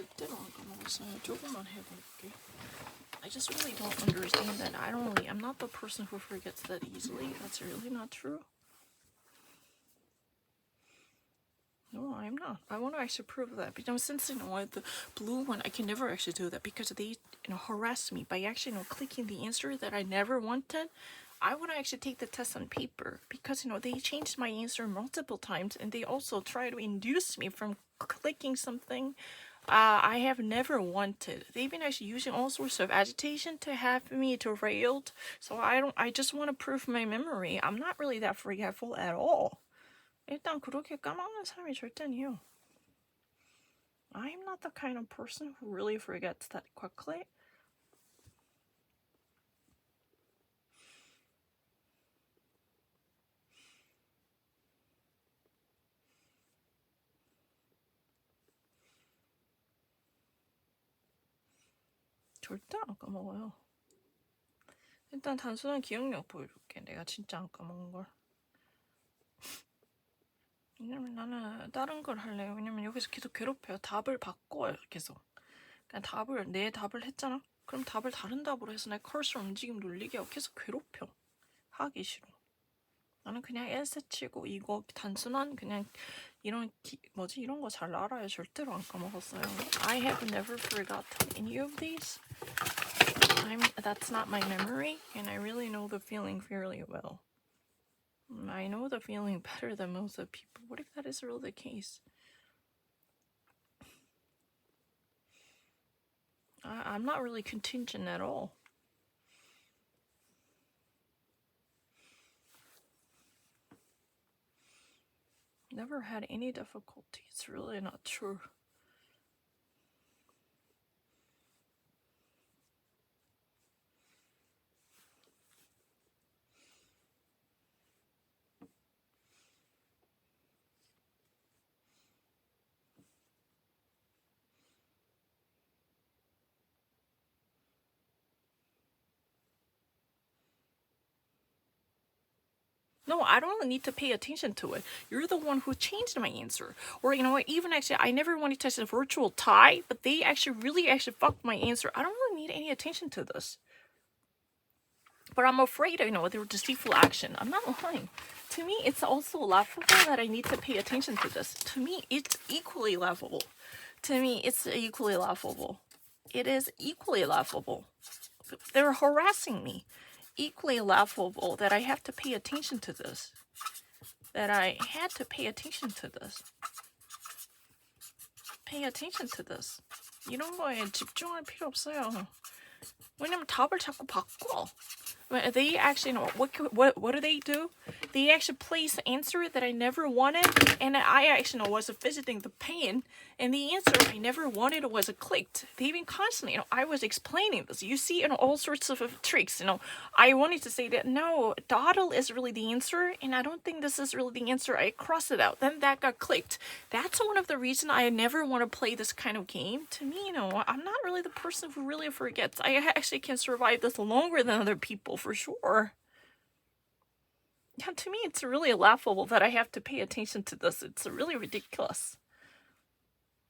절대로 안 까먹었어요. 조금만 해볼게. I just really don't understand that. I'm not the person who forgets that easily. That's really not true. No, I'm not. I want to actually prove that. Because since, the blue one, I can never actually do that because they, harass me by actually, clicking the answer that I never wanted. I want to actually take the test on paper because, they changed my answer multiple times and they also try to induce me from clicking something I have never wanted. They've been actually using all sorts of agitation to have me derailed. So I just want to prove my memory. I'm not really that forgetful at all. 일단 그렇게 까먹는 사람이 절대 아니에요. I'm not the kind of person who really forgets that quickly. 절대 안 까먹어요. 일단 단순한 기억력 보여줄게. 내가 진짜 안 까먹은 걸. 왜냐면 나는 다른 걸 할래요. 왜냐면 여기서 계속 괴롭혀요. 답을 바꿔요, 계속. 그냥 내 답을 했잖아? 그럼 답을 다른 답으로 해서 내 커서 움직임 눌리게 하고 계속 괴롭혀. 하기 싫어. 나는 그냥 에세 치고 이거 단순한 그냥 이런 이런 거 잘 알아요. 절대로 안 까먹었어요. I have never forgotten any of these. That's not my memory, and I really know the feeling fairly well. I know the feeling better than most of people. What if that is really the case? I'm not really contingent at all. Never had any difficulty. It's really not true. No, I don't need to pay attention to it. You're the one who changed my answer. Or, even actually, I never wanted to test a virtual tie, but they really fucked my answer. I don't really need any attention to this. But I'm afraid, they're deceitful action. I'm not lying. To me, it's also laughable that I need to pay attention to this. To me, it's equally laughable. It is equally laughable. They're harassing me. Equally laughable that I have to pay attention to this. That I had to pay attention to this. Pay attention to this. 이런 거에 집중할 필요 없어요. 왜냐면 답을 자꾸 바꿔. They actually, what do they do? They actually place the answer that I never wanted, and I actually was visiting the pain, and the answer I never wanted was clicked. They've been constantly, I was explaining this. You see, all sorts of tricks. I wanted to say that no, dawdle is really the answer, and I don't think this is really the answer. I crossed it out. Then that got clicked. That's one of the reasons I never want to play this kind of game. To me, I'm not really the person who really forgets. I actually can survive this longer than other people. For sure. Yeah, to me, it's really laughable that I have to pay attention to this. It's really ridiculous.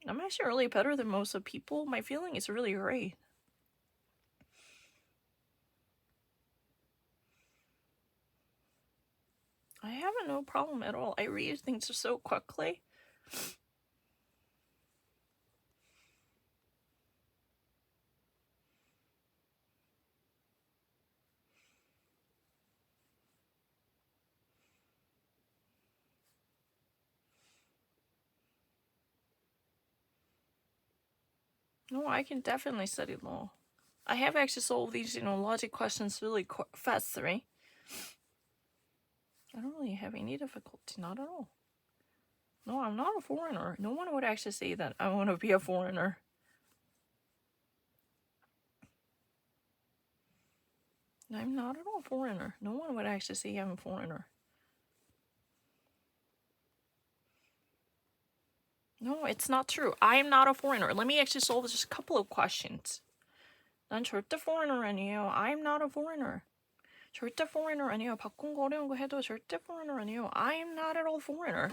I'm actually really better than most of people. My feeling is really great. I have no problem at all. I read things so quickly. No, I can definitely study law. I have actually solved these, logic questions really fast, right? I don't really have any difficulty, not at all. No, I'm not a foreigner. No one would actually say that I want to be a foreigner. I'm not at all a foreigner. No one would actually say I'm a foreigner. No, it's not true. I'm not a foreigner. Let me actually solve just a couple of questions. 난 절대 foreigner 아니에요. I'm not a foreigner. 절대 foreigner 아니에요. 바꾼 거 어려운 거 해도 절대 foreigner 아니에요. I'm not at all foreigner.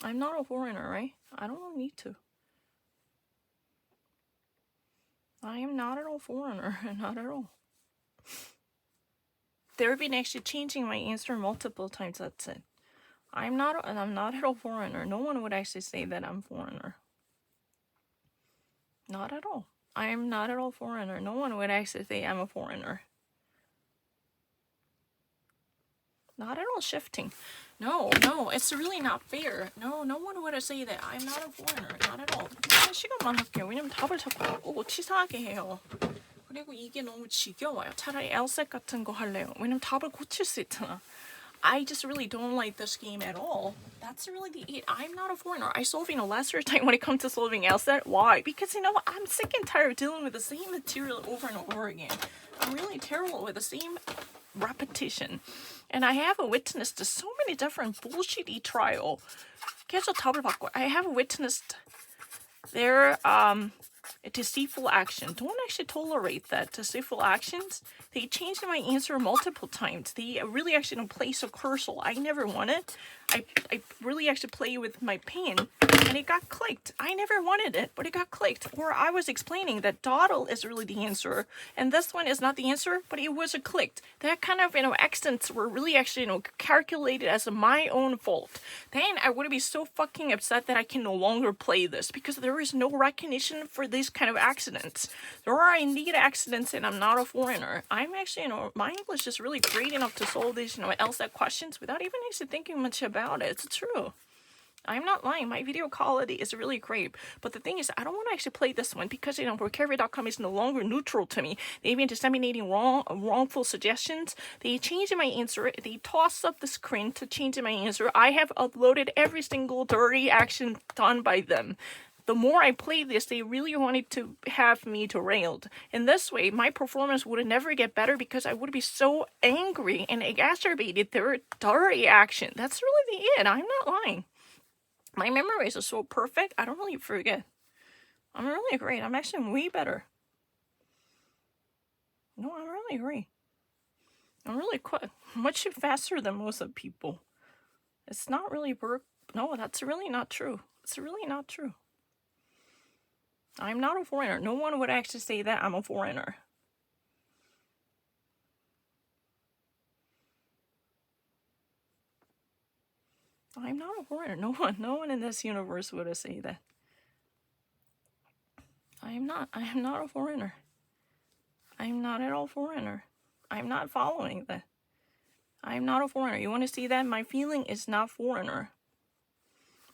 I'm not a foreigner, right? I don't need to. I am not at all foreigner, not at all. They've been actually changing my answer multiple times, that's it. I'm not at all foreigner. No one would actually say that I'm foreigner. Not at all. I'm not at all foreigner. No one would actually say I'm a foreigner. Not at all shifting. No, it's really not fair. No one would say that. I'm not a foreigner. Not at all. 한 시간만 할게요. 왜냐면 답을 자꾸 바꾸고 치사하게 해요. 그리고 이게 너무 지겨워요. 차라리 LSAT 같은 거 할래요. 왜냐면 답을 고칠 수 있잖아. I just really don't like this game at all. That's really it. I'm not a foreigner. I solve, lesser time when it comes to solving LSAT. Why? Because, I'm sick and tired of dealing with the same material over and over again. I'm really terrible with the same repetition. And I have witnessed so many different bullshitty trial. 계속 답을 바꿔. I have witnessed their deceitful action. Don't actually tolerate that deceitful actions. They changed my answer multiple times. They really actually don't place a cursor. I never wanted. I really actually play with my pen and it got clicked. I never wanted it, but it got clicked. Or I was explaining that dawdle is really the answer and this one is not the answer, but it was clicked. That kind of, accents were really actually, calculated as my own fault. Then I would be so fucking upset that I can no longer play this because there is no recognition for these kind of accidents. There are indeed accidents and I'm not a foreigner. I'm actually, my English is really great enough to solve these, LSAT questions without even actually thinking much about it. It's true. I'm not lying. My video quality is really great. But the thing is, I don't want to actually play this one because, Vocabulary.com is no longer neutral to me. They've been disseminating wrongful suggestions. They changed my answer. They tossed up the screen to change my answer. I have uploaded every single dirty action done by them. The more I play this, they really wanted to have me derailed. In this way, my performance would never get better because I would be so angry and exacerbated their dirty action. That's really the it. I'm not lying. My memory is so perfect, I don't really forget. I'm really great. I'm actually way better. No, I'm really great. I'm really quite much faster than most of people. It's not really No, that's really not true. It's really not true. I'm not a foreigner. No one would actually say that I'm a foreigner. I'm not a foreigner. No one in this universe would say that. I am not a foreigner. I'm not at all foreigner. I'm not following that. I'm not a foreigner. You want to see that? My feeling is not foreigner.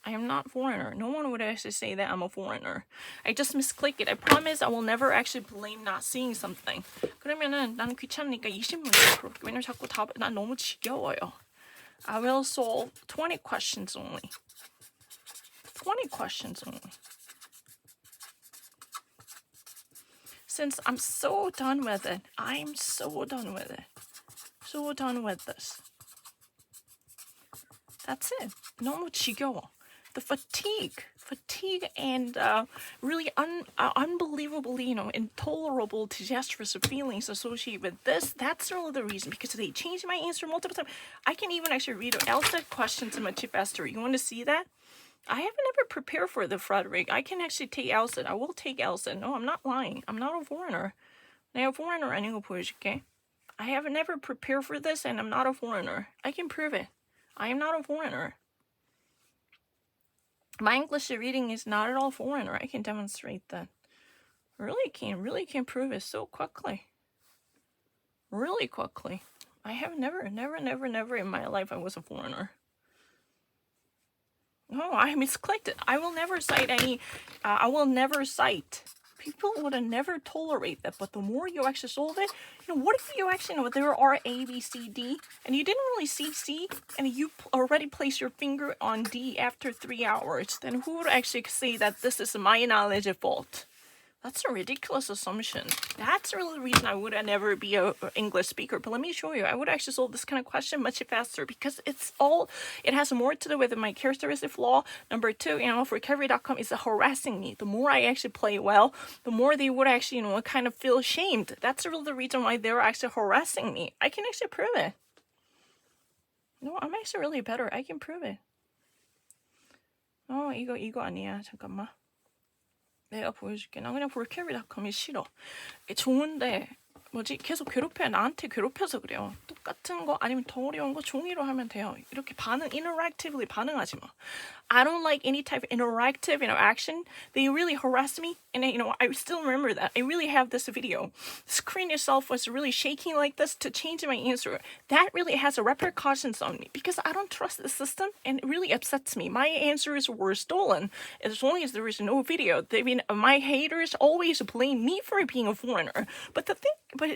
I am not foreigner. No one would actually say that I'm a foreigner. I just misclick it. I promise I will never actually blame not seeing something. 그러면은 나는 귀찮으니까 20문제 풀어. 왜냐면 자꾸 난 너무 지겨워요. I will solve 20 questions only. 20 questions only. Since I'm so done with it. I'm so done with it. So done with this. That's it. 너무 지겨워. The fatigue and really unbelievably, intolerable, disastrous feelings associated with this. That's really the reason, because they changed my answer multiple times. I can even actually read LSAT questions much faster. You want to see that? I haven't ever prepared for the Frederick. I can actually take LSAT. I will take LSAT. No, I'm not lying. I'm not a foreigner. 내가 foreigner 아닌 거 보여줄게. I have never prepared for this, and I'm not a foreigner. I can prove it. I am not a foreigner. My English reading is not at all foreigner. I can demonstrate that. Really can prove it so quickly. Really quickly. I have never in my life I was a foreigner. No, I misclicked it. I will never cite. People would never tolerate that, but the more you actually solve it, what if you actually know there are A, B, C, D, and you didn't really see C, and you already placed your finger on D after 3 hours, then who would actually say that this is my knowledge at fault? That's a ridiculous assumption. That's really the reason I would never be an English speaker. But let me show you. I would actually solve this kind of question much faster because it has more to do with my characteristic flaw. Number 2, Vocabulary.com is harassing me. The more I actually play well, the more they would actually, kind of feel ashamed. That's really the reason why they're actually harassing me. I can actually prove it. No, I'm actually really better. I can prove it. 이거 아니야. 잠깐만. 내가 보여줄게. 나 그냥 볼캐비닷컴이 싫어. 좋은데 뭐지? 계속 괴롭혀야 나한테 괴롭혀서 그래요. 똑같은 거 아니면 더 어려운 거 종이로 하면 돼요. 이렇게 interactively 반응하지 마. I don't like any type of interactive action. They really harassed me, and I still remember that. I really have this video. The screen itself was really shaking like this to change my answer. That really has repercussions on me because I don't trust the system, and it really upsets me. My answers were stolen as long as there is no video. My haters always blame me for being a foreigner. But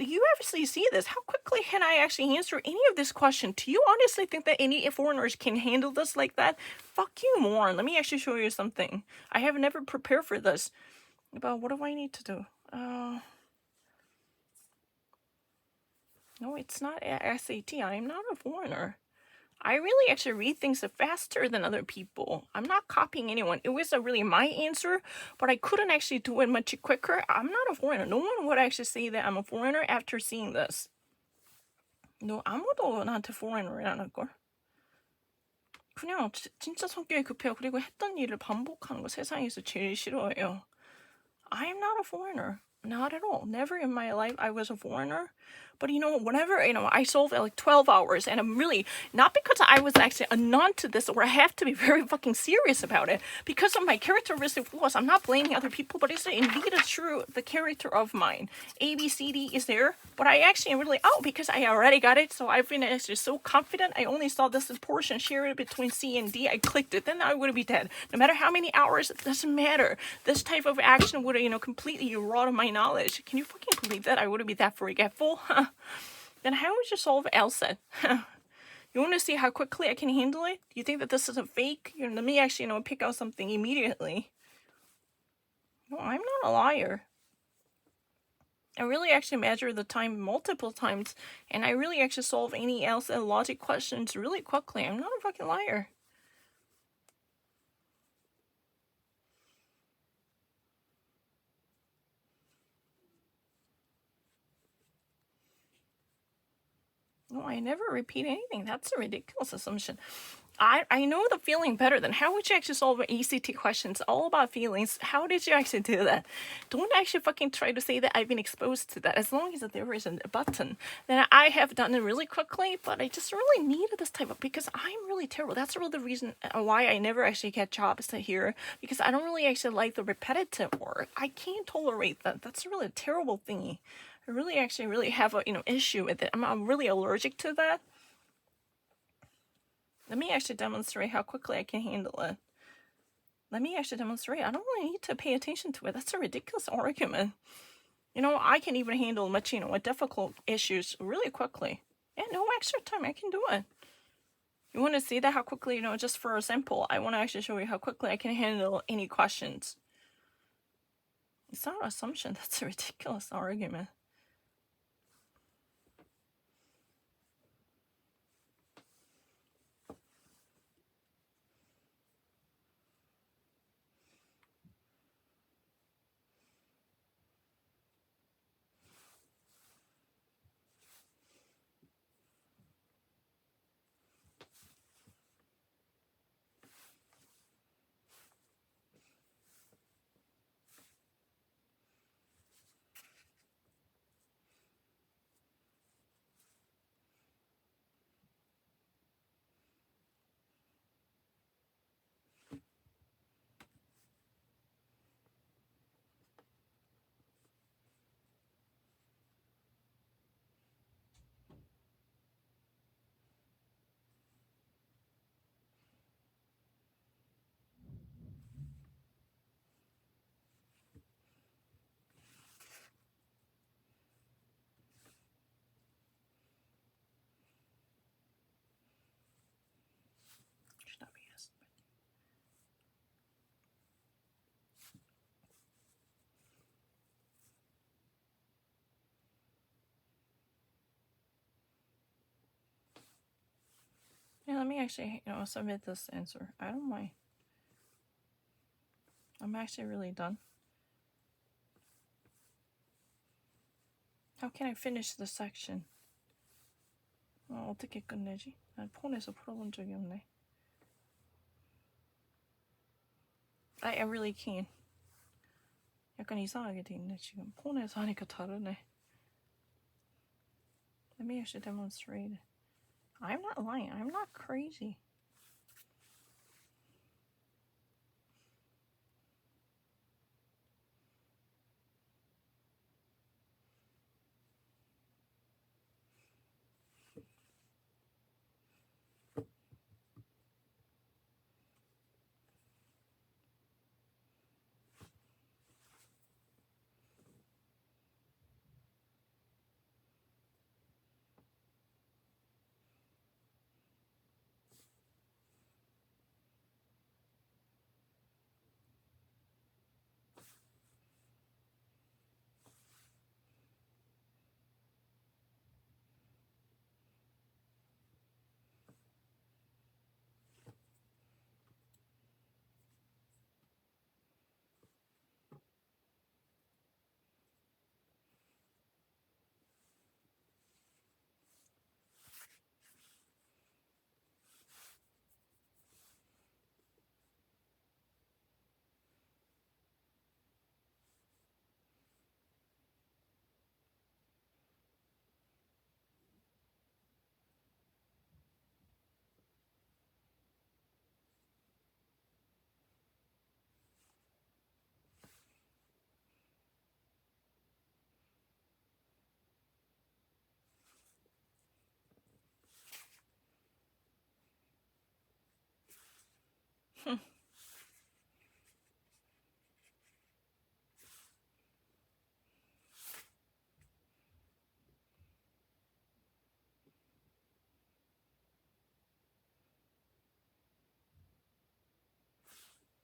you obviously see this. How quickly can I actually answer any of this question? Do you honestly think that any foreigners can handle this like that? Fuck you, moron. Let me actually show you something. I have never prepared for this. But what do I need to do? No, it's not SAT. I'm not a foreigner. I really actually read things faster than other people. I'm not copying anyone. It was really my answer, but I couldn't actually do it much quicker. I'm not a foreigner. No one would actually say that I'm a foreigner after seeing this. 너 아무도 나한테 foreigner이 안 할걸? 그냥 진짜 성격이 급해요. 그리고 했던 일을 반복하는 거 세상에서 제일 싫어해요. I am not a foreigner. Not at all. Never in my life I was a foreigner. But whenever, I solve it like 12 hours, and I'm really, not because I was actually a nun to this, or I have to be very fucking serious about it, because of my characteristic flaws. I'm not blaming other people, but it's indeed a true, the character of mine. A, B, C, D is there, but I actually really, because I already got it, so I've been actually so confident, I only saw this portion shared between C and D, I clicked it, then I would be dead. No matter how many hours, it doesn't matter. This type of action would, completely erode my knowledge. Can you fucking believe that? I wouldn't be that forgetful. Then how would you solve LSAT? You want to see how quickly I can handle it? Do you think that this is a fake? Let me actually, pick out something immediately. No, I'm not a liar. I really actually measure the time multiple times, and I really actually solve any LSAT logic questions really quickly. I'm not a fucking liar. No, I never repeat anything. That's a ridiculous assumption. I know the feeling better than how would you actually solve an ECT questions all about feelings. How did you actually do that? Don't actually fucking try to say that I've been exposed to that. As long as there isn't a button, then I have done it really quickly, but I just really needed this type of, because I'm really terrible. That's really the reason why I never actually get jobs here, because I don't really actually like the repetitive work. I can't tolerate that. That's really a terrible thing. I really actually have a issue with it. I'm really allergic to that. Let me actually demonstrate how quickly I can handle it. Let me actually demonstrate. I don't really need to pay attention to it. That's a ridiculous argument. I can even handle much, difficult issues really quickly. Yeah, no extra time. I can do it. You want to see that how quickly, just for a sample, I want to actually show you how quickly I can handle any questions. It's not an assumption. That's a ridiculous argument. Should not be yes. Yeah, let me actually, submit this answer. I don't mind. I'm actually really done. How can I finish this section? 어떻게 끝내지? 난 폰에서 풀어본 적이 없네. I really can't. 약간 이상하게 돼 있네 지금. 폰에서 하니까 다르네. Let me actually demonstrate. I'm not lying. I'm not crazy.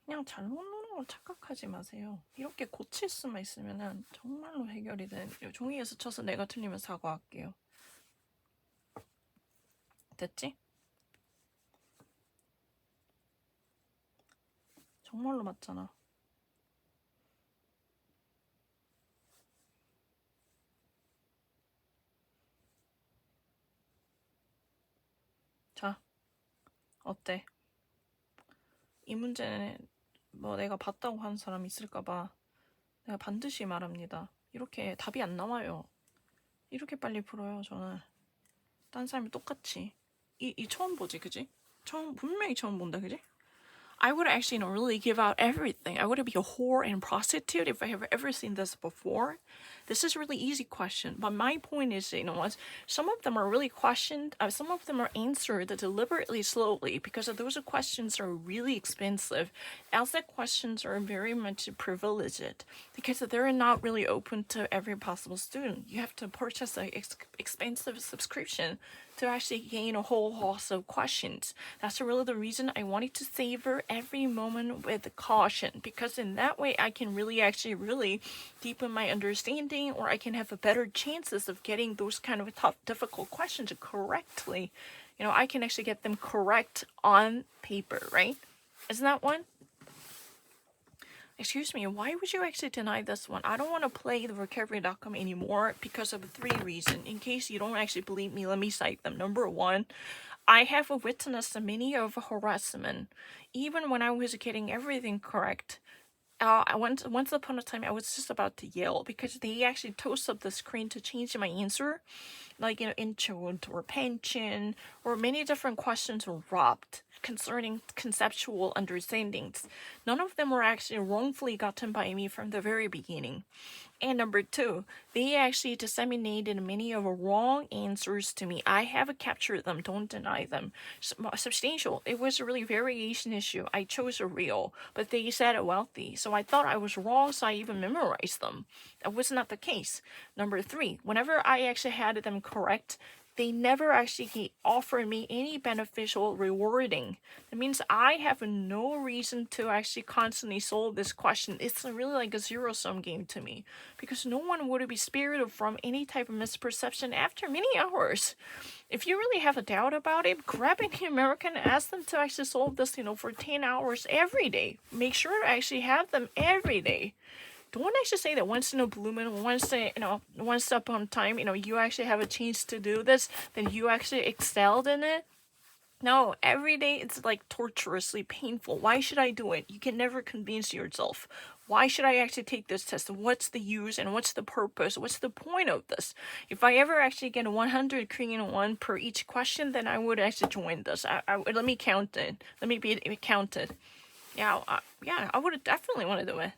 그냥 잘못 누른 걸 착각하지 마세요. 이렇게 고칠 수만 있으면은 정말로 해결이 된. 종이에서 쳐서 내가 틀리면 사과할게요. 됐지? 정말로 맞잖아. 자, 어때? 이 문제는 뭐 내가 봤다고 하는 사람 있을까봐 내가 반드시 말합니다. 이렇게 답이 안 나와요. 이렇게 빨리 풀어요, 저는. 딴 사람이 똑같이. 이 처음 보지, 그지? 분명히 처음 본다, 그지? I would actually really give out everything. I would be a whore and prostitute if I have ever seen this before. This is a really easy question, but my point is, some of them are really questioned. Some of them are answered deliberately slowly because those questions are really expensive. ELSA questions are very much privileged because they're not really open to every possible student. You have to purchase an expensive subscription to actually gain a whole host of questions. That's really the reason I wanted to savor every moment with caution, because in that way I can really deepen my understanding, or I can have a better chances of getting those kind of tough, difficult questions correctly. I can actually get them correct on paper, right? Isn't that one? Excuse me, why would you actually deny this one? I don't want to play the vocabulary.com anymore because of 3 reasons. In case you don't actually believe me, let me cite them. Number 1, I have witnessed many of harassment. Even when I was getting everything correct, once upon a time, I was just about to yell because they actually toasted the screen to change my answer. Like, intro or pension, or many different questions were robbed concerning conceptual understandings. None of them were actually wrongfully gotten by me from the very beginning. And number 2, they actually disseminated many of wrong answers to me. I have captured them, don't deny them. Substantial. It was a really variation issue. I chose a real, but they said wealthy. So I thought I was wrong, so I even memorized them. That was not the case. Number 3, whenever I actually had them correct, they never actually offer me any beneficial rewarding. That means I have no reason to actually constantly solve this question. It's really like a zero-sum game to me, because no one would be spared from any type of misperception after many hours. If you really have a doubt about it, grab any American and ask them to actually solve this, for 10 hours every day. Make sure to actually have them every day. Don't actually say that once in a blue moon, once upon a time, you actually have a chance to do this, then you actually excelled in it. No, every day it's like torturously painful. Why should I do it? You can never convince yourself. Why should I actually take this test? What's the use and what's the purpose? What's the point of this? If I ever actually get 100 Korean won per each question, then I would actually join this. Let me count it. Let me be counted. Yeah, I would definitely want to do it.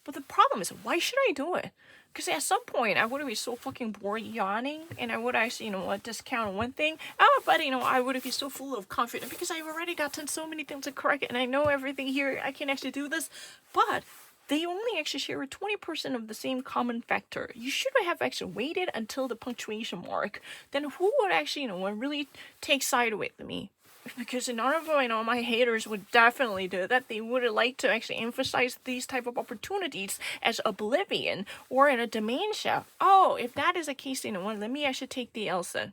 But the problem is, why should I do it? Because at some point, I would be so fucking bored yawning, and I would actually, discount one thing. Oh, but, I would be so full of confidence because I've already gotten so many things to correct, and I know everything here. I can actually do this. But they only actually share 20% of the same common factor. You should have actually waited until the punctuation mark. Then who would actually, really take side with me? Because none of my haters would definitely do that. They would like to actually emphasize these type of opportunities as oblivion or in a dementia. Oh, if that is the case, let me actually take the LSAT.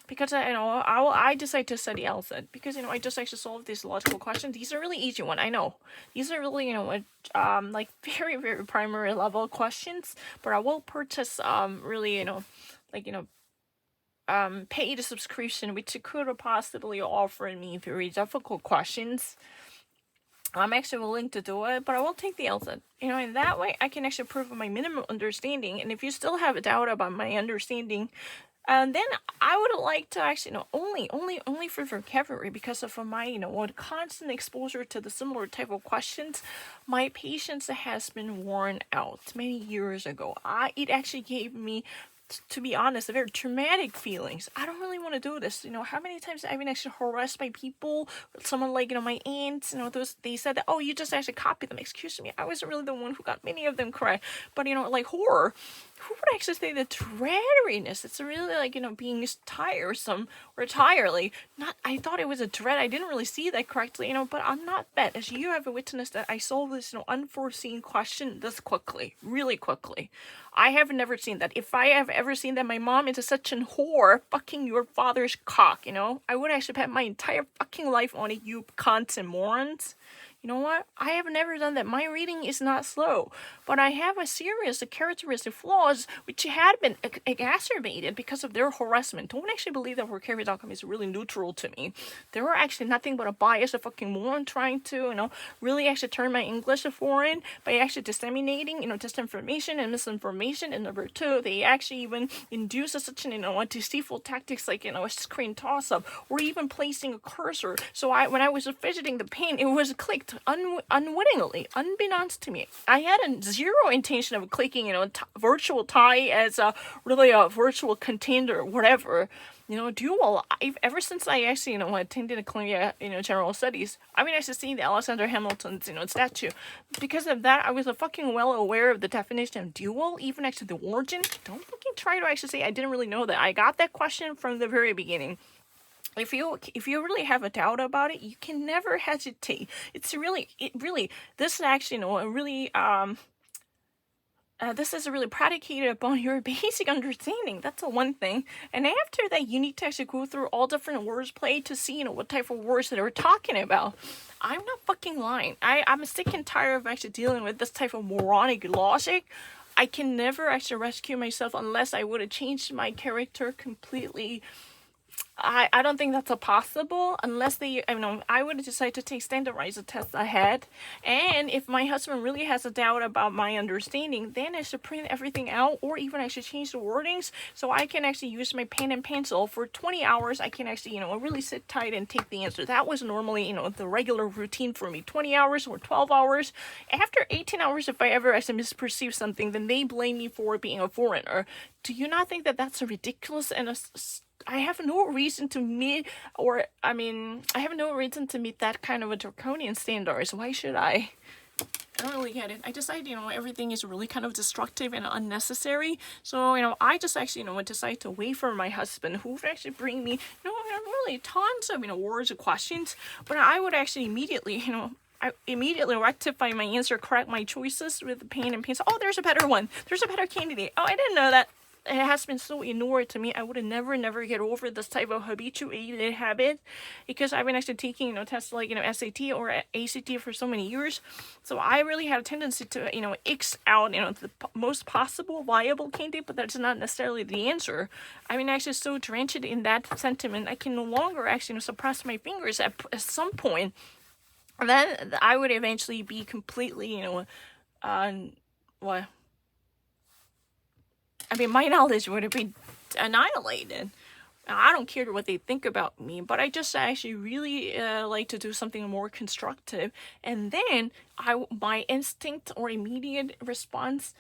Because I decide to study LSAT because I just actually solve these logical questions. These are really easy one. I know these are really like very very primary level questions. But I will purchase really paid subscription, which could possibly offer me very difficult questions. I'm actually willing to do it, but I will take the LSAT. In that way, I can actually prove my minimum understanding. And if you still have a doubt about my understanding, then I would like to actually, only for vocabulary because of my, constant exposure to the similar type of questions, my patience has been worn out many years ago. It actually gave me, to be honest, very traumatic feelings. I don't really want to do this. How many times I've been actually harassed by people, someone like, my aunts, they said that, oh, you just actually copied them. Excuse me, I wasn't really the one who got many of them correct. But, like horror, who would actually say the dreariness? It's really like, being tiresome or tirely. I thought it was a dread. I didn't really see that correctly, but I'm not bad. As you have witnessed that I solved this, unforeseen question this quickly, really quickly. I have never seen that. If I have ever seen that my mom is such an whore, fucking your father's cock, I would actually bet my entire fucking life on it, you cunts and morons. You know what? I have never done that. My reading is not slow, but I have a serious characteristic flaws which had been exacerbated because of their harassment. Don't actually believe that Vocabulary.com is really neutral to me. They were actually nothing but a biased fucking moron trying to, really actually turn my English foreign by actually disseminating, disinformation and misinformation. And number two, they actually even induce such an, deceitful tactics like, a screen toss-up or even placing a cursor. So when I was fidgeting the pane, it was clicked unwittingly, unbeknownst to me. I had a zero intention of clicking, virtual tie as really a virtual container, whatever. Dual. Ever since I actually, attended Columbia, General Studies, I've been actually seeing the Alexander Hamilton's, statue. Because of that, I was fucking well aware of the definition of dual, even actually the origin. Don't fucking try to actually say I didn't really know that. I got that question from the very beginning. If you really have a doubt about it, you can never hesitate. This is actually, this is really predicated upon your basic understanding. That's the one thing. And after that, you need to actually go through all different words play to see, what type of words that we're talking about. I'm not fucking lying. I'm sick and tired of actually dealing with this type of moronic logic. I can never actually rescue myself unless I would have changed my character completely. I don't think that's possible unless I would decide to take standardized tests ahead. And if my husband really has a doubt about my understanding, then I should print everything out or even I should change the wordings so I can actually use my pen and pencil. For 20 hours, I can actually, really sit tight and take the answer. That was normally, the regular routine for me. 20 hours or 12 hours. After 18 hours, if I ever actually misperceive something, then they blame me for being a foreigner. Do you not think that that's a ridiculous and I have no reason to meet that kind of a draconian standards. Why should I? I don't really get it. I decide, everything is really kind of destructive and unnecessary. So, I just actually, decide to wait for my husband who would actually bring me, really tons of, words of questions. But I would actually immediately, I immediately rectify my answer, correct my choices with the pen and pencil. Oh, there's a better one. There's a better candidate. Oh, I didn't know that. it has been so ignored to me. I would never get over this type of habituated habit, because I've been actually taking, tests like, SAT or ACT for so many years. So I really had a tendency to, X out, the most possible viable candidate, but that's not necessarily the answer. I mean, actually so drenched in that sentiment, I can no longer actually, suppress my fingers at some point. Then I would eventually be completely, what? I mean, my knowledge would have been annihilated. I don't care what they think about me, but I just actually really like to do something more constructive. And then my instinct or immediate response,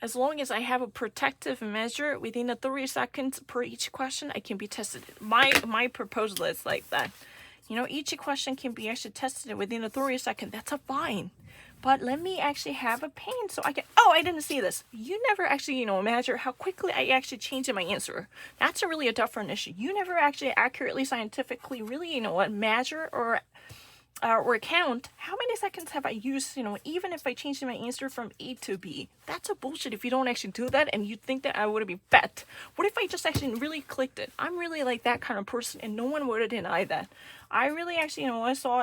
as long as I have a protective measure within the 30 seconds per each question, I can be tested. My proposal is like that. Each question can be actually tested within a 30 seconds. That's a fine. But let me actually have a pen so I can... Oh, I didn't see this. You never actually, measure how quickly I actually change my answer. That's really a different issue. You never actually accurately, scientifically, really, measure or count how many seconds have I used, even if I changed my answer from A to B. That's a bullshit if you don't actually do that and you think that I would be bet. What if I just actually really clicked it? I'm really like that kind of person, and no one would deny that. I really actually, I saw,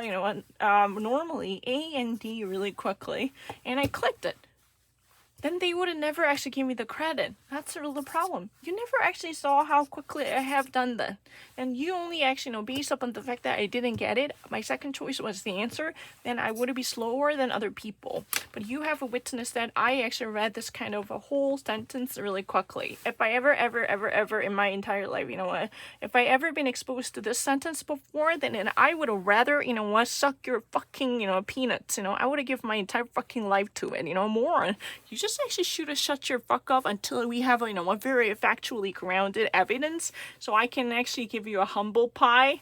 normally A and D really quickly, and I clicked it. Then they would have never actually given me the credit. That's the real problem. You never actually saw how quickly I have done that. And you only actually based upon the fact that I didn't get it, my second choice was the answer, then I would be slower than other people. But you have a witness that I actually read this kind of a whole sentence really quickly. If I ever in my entire life, if I ever been exposed to this sentence before, then I would have rather, suck your fucking, peanuts, I would have given my entire fucking life to it, moron. You just actually should shut your fuck up until we have a very factually grounded evidence, so I can actually give you a humble pie